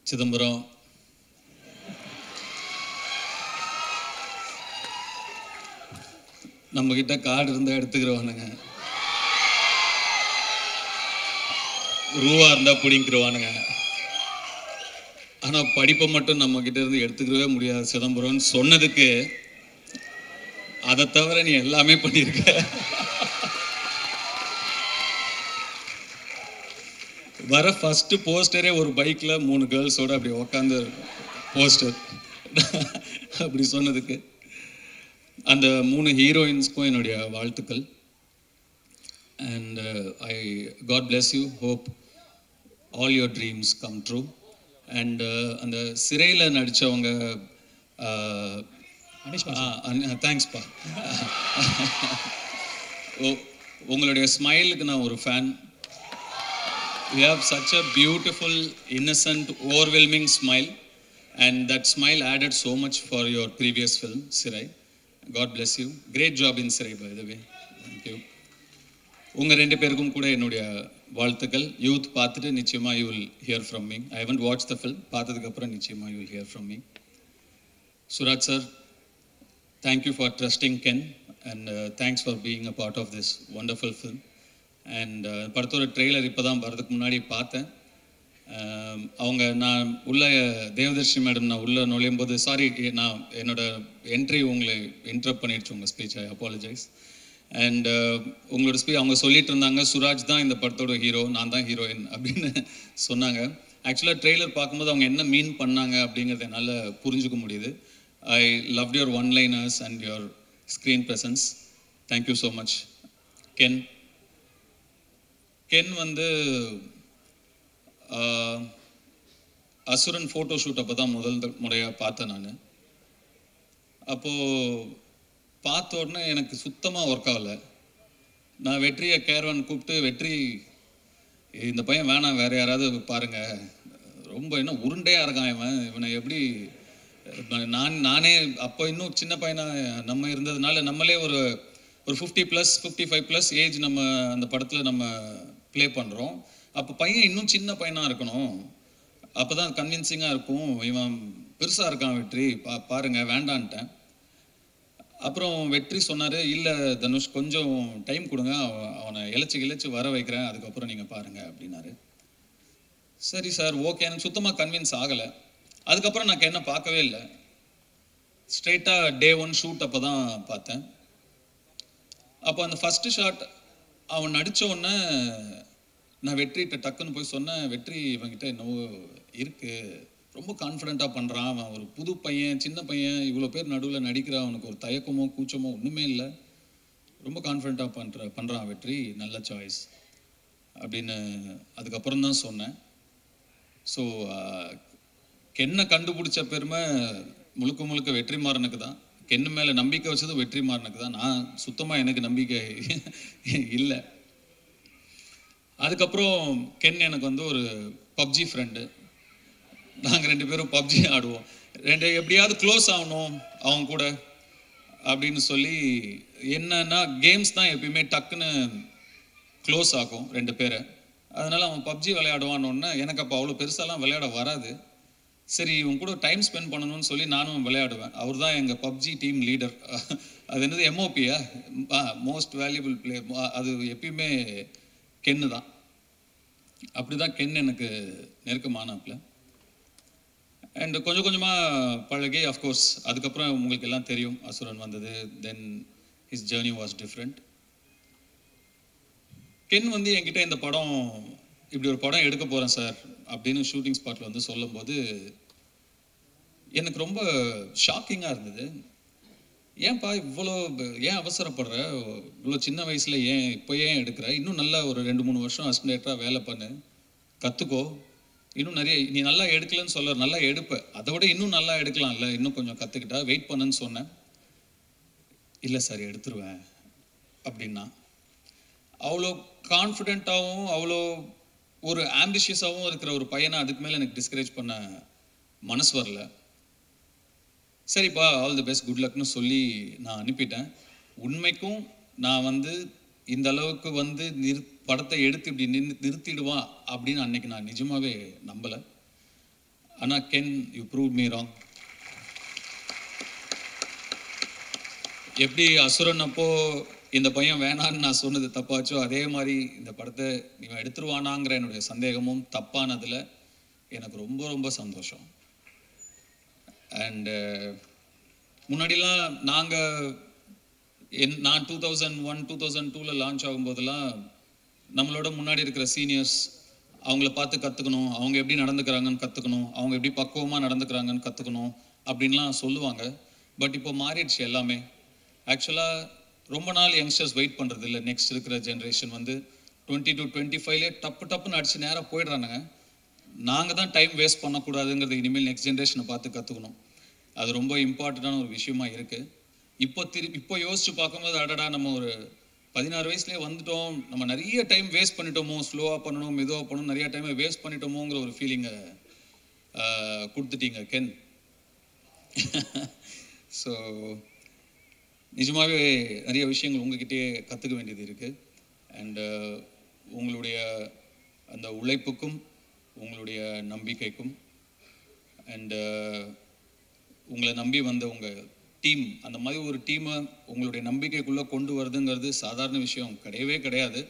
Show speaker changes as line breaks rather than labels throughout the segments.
சிதம்பரம் நம்மக்கிட்ட கார்டு இருந்தால் எடுத்துக்கிறவானுங்க, ரூபா இருந்தால் பிடிங்கிருவானுங்க. ஆனால் படிப்பை மட்டும் நம்மக்கிட்ட இருந்து எடுத்துக்கவே முடியாது சிதம்பரம்னு சொன்னதுக்கு அதை தவிர நீ எல்லாமே பண்ணியிருக்க. வர ஃபஸ்ட்டு போஸ்டரே ஒரு பைக்கில் 3 கேர்ள்ஸோடு அப்படி உக்காந்து போஸ்டர் அப்படி சொன்னதுக்கு அந்த 3 ஹீரோயின்ஸ்க்கும் என்னுடைய வாழ்த்துக்கள். And I god bless you, hope all your dreams come true. And அந்த சிறையில் நடித்தவங்க தேங்க்ஸ்ப்பா. உங்களுடைய ஸ்மைலுக்கு நான் ஒரு fan. You have such a beautiful, innocent, overwhelming smile, and that smile added so much for your previous film, Sirai. God bless you. Great job in Sirai, by the way. Thank you. உங்கள் 2 பேருக்கும் கூட என்னுடைய வாழ்த்துக்கள். Youth பார்த்துட்டு நிச்சயமாக you will hear from me. I haven't watched the film. பார்த்ததுக்கப்புறம் நிச்சயமாக you will hear from me. Suraj sir, thank you for trusting Ken, and thanks for being a part of this wonderful film. And படத்தோட trailer இப்போ தான் வரதுக்கு முன்னாடி பார்த்தேன். அவங்க நான் உள்ள தேவதர்ஷி மேடம் நான் உள்ளே நுழையும் போது சாரி, நான் என்னோடய என்ட்ரி உங்களை இன்டரப்ட் பண்ணிடுச்சு உங்கள் ஸ்பீச், ஐ அப்பாலஜைஸ். அண்ட் உங்களோட ஸ்பீச் அவங்க சொல்லிட்டு இருந்தாங்க, சுராஜ் தான் இந்த படத்தோட ஹீரோ, நான் தான் ஹீரோயின் அப்படின்னு சொன்னாங்க. ஆக்சுவலாக ட்ரெய்லர் பார்க்கும்போது அவங்க என்ன மீன் பண்ணாங்க அப்படிங்கிறத என்னால் புரிஞ்சுக்க முடியுது. I love your one-liners and your screen presence. Thank you so much. Ken வந்து அசுரன் ஃபோட்டோ ஷூட் அப்போ தான் முதல் முறையாக பார்த்தேன் நான். அப்போது பார்த்த உடனே எனக்கு சுத்தமாக ஒர்க் ஆகலை. நான் வெற்றியை கேர்வன் கூப்பிட்டு, வெற்றி இந்த பையன் வேணாம், வேறு யாராவது பாருங்கள், ரொம்ப இன்னும் உருண்டையாக இருக்கான் இவனை எப்படி நானே அப்போ இன்னும் சின்ன பையனாக நம்ம இருந்ததுனால நம்மளே ஒரு 50+, 55+ ஏஜ் நம்ம அந்த படத்தில் நம்ம ப்ளே பண்ணுறோம். அப்போ பையன் இன்னும் சின்ன பையனாக இருக்கணும், அப்போ தான் கன்வின்சிங்காக இருக்கும். இவன் பெருசாக இருக்கான் வெற்றி, பாருங்கள் வேண்டான்ட்டேன். அப்புறம் வெற்றி சொன்னார், இல்லை தனுஷ் கொஞ்சம் டைம் கொடுங்க, அவனை இழைச்சி வர வைக்கிறேன், அதுக்கப்புறம் நீங்கள் பாருங்கள் அப்படின்னாரு. சரி சார், ஓகே. எனக்கு சுத்தமாக கன்வின்ஸ் ஆகலை. அதுக்கப்புறம் நான் என்ன பார்க்கவே இல்லை. ஸ்ட்ரெயிட்டாக டே 1 ஷூட் அப்போ தான் பார்த்தேன். அப்போ அந்த ஃபஸ்ட்டு ஷாட் அவன் நடித்த உடனே நான் வெற்றிகிட்ட டக்குன்னு போய் சொன்னேன், வெற்றி இவன்கிட்ட என்னவோ இருக்குது, ரொம்ப கான்ஃபிடெண்ட்டாக பண்ணுறான், அவன் ஒரு புது பையன், சின்ன பையன், இவ்வளோ பேர் நடுவில் நடிக்கிறான், அவனுக்கு ஒரு தயக்கமோ கூச்சமோ ஒன்றுமே இல்லை, ரொம்ப கான்ஃபிடெண்ட்டாக பண்ணுறான் வெற்றி, நல்ல சாய்ஸ் அப்படின்னு அதுக்கப்புறம் தான் சொன்னேன். ஸோ கென்னை கண்டுபிடிச்ச பெருமை முழுக்க வெற்றிமாறனுக்கு தான். கென்னு மேலே நம்பிக்கை வச்சது வெற்றிமாறனுக்கு தான். நான் சுத்தமாக எனக்கு நம்பிக்கை இல்லை. அதுக்கப்புறம் கென் எனக்கு வந்து ஒரு பப்ஜி ஃப்ரெண்டு. நாங்கள் 2 பேரும் பப்ஜி ஆடுவோம். எப்படியாவது க்ளோஸ் ஆகணும் அவங்க கூட அப்படின்னு சொல்லி, என்னன்னா கேம்ஸ் தான் எப்பயுமே டக்குன்னு க்ளோஸ் ஆகும் 2 பேரை. அதனால் அவன் பப்ஜி விளையாடுவான்னு, எனக்கு அப்போ அவ்வளோ பெருசாலாம் விளையாட வராது. சரி, இவன் கூட டைம் ஸ்பெண்ட் பண்ணணும்னு சொல்லி நானும் விளையாடுவேன். அவர் தான் எங்கள் பப்ஜி டீம் லீடர். அது என்னது எம்ஓபியா, மோஸ்ட் வேல்யூபிள் பிளே, அது எப்பயுமே கென்னு தான். அப்படி தான் கென் எனக்கு நெருக்கமானாப்பில். அண்ட் கொஞ்சமாக பழகி, அஃப்கோர்ஸ் அதுக்கப்புறம் உங்களுக்கு எல்லாம் தெரியும், அசுரன் வந்தது. Then his journey was different. Ken வந்து என்கிட்ட இந்த படம், இப்படி ஒரு படம் எடுக்க போகிறேன் சார் அப்படின்னு ஷூட்டிங் ஸ்பாட்டில் வந்து சொல்லும்போது எனக்கு ரொம்ப ஷாக்கிங்காக இருந்தது. ஏன்பா இவ்வளோ ஏன் அவசரப்படுற, இவ்வளோ சின்ன வயசில் இப்போ ஏன் எடுக்கிற, இன்னும் நல்லா ஒரு 2-3 வருஷம் அசிஸ்டன்டேட்டராக வேலை பண்ணு, கற்றுக்கோ, இன்னும் நிறைய நீ நல்லா எடுக்கலன்னு சொல்ல, நல்லா எடுப்ப, அதை விட இன்னும் நல்லா எடுக்கலாம்ல, இன்னும் கொஞ்சம் கற்றுக்கிட்டா, வெயிட் பண்ணுன்னு சொன்னேன். இல்லை சார் எடுத்துருவேன் அப்படின்னா. அவ்வளோ கான்ஃபிடென்ட்டாகவும் அவ்வளோ ஒரு ஆம்பிஷியஸாகவும் இருக்கிற ஒரு பையனை அதுக்கு மேலே எனக்கு டிஸ்கரேஜ் பண்ண மனசு வரல. சரிப்பா, ஆல் தி பெஸ்ட், குட் லக்னு சொல்லி நான் அனுப்பிட்டேன். உண்மைக்கும் நான் வந்து இந்த அளவுக்கு வந்து படத்தை எடுத்து இப்படி நிறுத்திடுவான் அப்படின்னு அன்னைக்கு நான் நிஜமாவே நம்பலை. ஆனால் Ken you prove me wrong. எப்படி அசுரன் அப்போ இந்த பையன் வேணான்னு நான் சொன்னது தப்பாச்சோ, அதே மாதிரி இந்த படத்தை இவன் எடுத்துருவானாங்கிற என்னுடைய சந்தேகமும் தப்பானதில் எனக்கு ரொம்ப ரொம்ப சந்தோஷம். அண்டு முன்னாடிலாம் நான் 2001 2002 லான்ச் ஆகும்போதெல்லாம் நம்மளோட முன்னாடி இருக்கிற சீனியர்ஸ் அவங்கள பார்த்து கற்றுக்கணும், அவங்க எப்படி நடந்துக்கிறாங்கன்னு கற்றுக்கணும், அவங்க எப்படி பக்குவமாக நடந்துக்கிறாங்கன்னு கற்றுக்கணும் அப்படின்லாம் சொல்லுவாங்க. பட் இப்போ மாறிடுச்சு எல்லாமே. ஆக்சுவலாக ரொம்ப நாள் யங்ஸ்டர்ஸ் வெயிட் பண்ணுறது இல்லை. நெக்ஸ்ட் இருக்கிற ஜென்ரேஷன் வந்து 20 to 25 டப்புன்னு அடிச்சு நேராக போயிடுறானுங்க. நாங்கள் தான் டைம் வேஸ்ட் பண்ணக்கூடாதுங்கிறது இனிமேல் நெக்ஸ்ட் ஜென்ரேஷனை பார்த்து கற்றுக்கணும். அது ரொம்ப இம்பார்ட்டண்ட்டான ஒரு விஷயமா இருக்குது. இப்போ யோசிச்சு பார்க்கும்போது, அடடா நம்ம ஒரு 16 வயசுலேயே வந்துட்டோம், நம்ம நிறைய டைம் வேஸ்ட் பண்ணிட்டோமோ, ஸ்லோவாக பண்ணணும் மெதுவாக பண்ணணும், நிறைய டைமை வேஸ்ட் பண்ணிட்டோமோங்கிற ஒரு ஃபீலிங்கை கொடுத்துட்டீங்க கென். ஸோ நிஜமாகவே நிறைய விஷயங்கள் உங்ககிட்டயே கற்றுக்க வேண்டியது இருக்குது. அண்டு உங்களுடைய அந்த உழைப்புக்கும் உங்களுடைய நம்பிக்கைக்கும் அண்டு உங்களை நம்பி வந்த உங்கள் டீம், அந்த மாதிரி ஒரு டீமை உங்களுடைய நம்பிக்கைக்குள்ளே கொண்டு வருதுங்கிறது சாதாரண விஷயம் கிடையவே கிடையாது.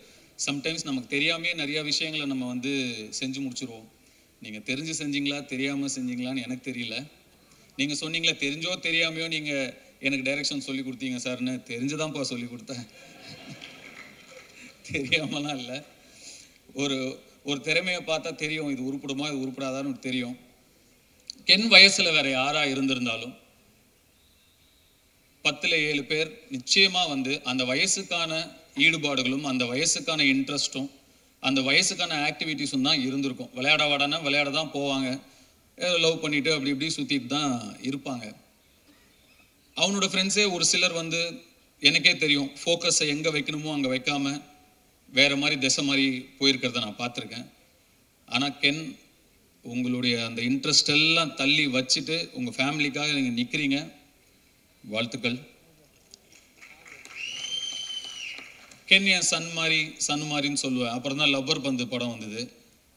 சம்டைம்ஸ் நமக்கு தெரியாமையே நிறையா விஷயங்களை நம்ம வந்து செஞ்சு முடிச்சுருவோம். நீங்கள் தெரிஞ்சு செஞ்சீங்களா தெரியாமல் செஞ்சீங்களான்னு எனக்கு தெரியல. நீங்கள் சொன்னீங்களே தெரிஞ்சோ தெரியாமையோ நீங்கள் எனக்கு டைரக்ஷன் சொல்லி கொடுத்தீங்க சார்னு. தெரிஞ்சுதான்ப்பா சொல்லி கொடுத்தேன், தெரியாமலாம் இல்லை. ஒரு திறமையை பார்த்தா தெரியும், இது உருப்படுமா இது உருப்படாதான்னு தெரியும். கென் வயசில் வேற யாராக இருந்திருந்தாலும் 10ல் 7 பேர் நிச்சயமாக வந்து அந்த வயசுக்கான ஈடுபாடுகளும் அந்த வயசுக்கான இன்ட்ரெஸ்ட்டும் அந்த வயசுக்கான ஆக்டிவிட்டீஸும் தான் இருந்திருக்கும். விளையாட விளையாட தான் போவாங்க, லவ் பண்ணிட்டு அப்படி இப்படி சுற்றிட்டு தான் இருப்பாங்க. அவனோட ஃப்ரெண்ட்ஸே ஒரு சிலர் வந்து எனக்கே தெரியும், ஃபோக்கஸை எங்கே வைக்கணுமோ அங்கே வைக்காமல் வேறு மாதிரி திசை மாதிரி போயிருக்கிறத நான் பார்த்துருக்கேன். ஆனால் கென் உங்களுடைய அந்த இன்ட்ரெஸ்ட் எல்லாம் தள்ளி வச்சுட்டு உங்கள் ஃபேமிலிக்காக நீங்கள் நிற்கிறீங்க. வாழ்த்துக்கள். கென் என் சன் மாதிரின்னு சொல்லுவேன். அப்புறம் தான் லப்பர் பந்து படம் வந்தது.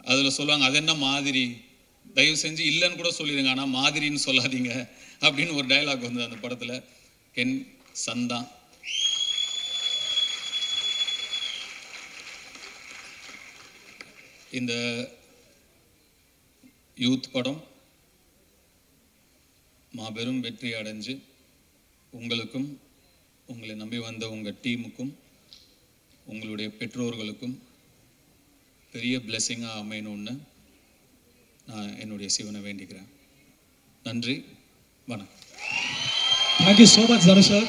அதில் சொல்லுவாங்க, அது என்ன மாதிரி, தயவு செஞ்சு இல்லைன்னு கூட சொல்லிடுங்க, ஆனால் மாதிரின்னு சொல்லாதீங்க அப்படின்னு ஒரு டைலாக் வந்தது அந்த படத்தில். கென் சன் தான். இந்த யூத் படம் மாபெரும் வெற்றி அடைஞ்சு உங்களுக்கும் உங்களை நம்பி வந்த உங்கள் டீமுக்கும் உங்களுடைய பெற்றோர்களுக்கும் பெரிய பிளெஸிங்காக அமையணும்னு நான் என்னுடைய சிவனை வேண்டிக்கிறேன். நன்றி, வணக்கம்.
Thank you so much, Dhanush sir.